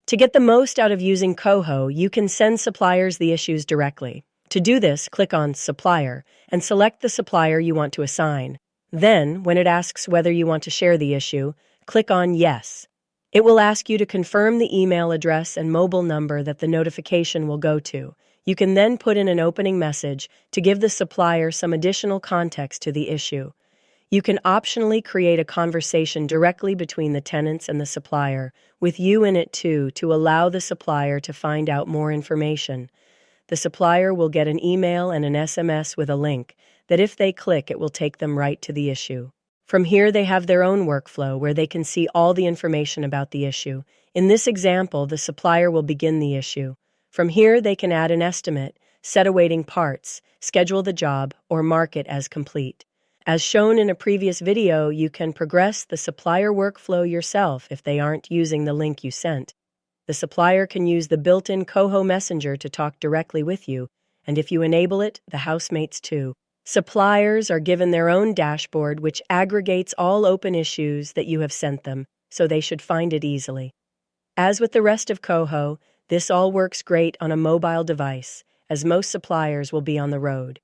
To get the most out of using COHO, you can send suppliers the issues directly. To do this, click on Supplier and select the supplier you want to assign. Then, when it asks whether you want to share the issue, click on Yes. It will ask you to confirm the email address and mobile number that the notification will go to. You can then put in an opening message to give the supplier some additional context to the issue. You can optionally create a conversation directly between the tenants and the supplier, with you in it too, to allow the supplier to find out more information. The supplier will get an email and an SMS with a link that if they click, it will take them right to the issue. From here, they have their own workflow where they can see all the information about the issue. In this example, the supplier will begin the issue. From here, they can add an estimate, set awaiting parts, schedule the job, or mark it as complete. As shown in a previous video, you can progress the supplier workflow yourself if they aren't using the link you sent. The supplier can use the built-in COHO Messenger to talk directly with you, and if you enable it, the housemates too. Suppliers are given their own dashboard which aggregates all open issues that you have sent them, so they should find it easily. As with the rest of COHO, this all works great on a mobile device, as most suppliers will be on the road.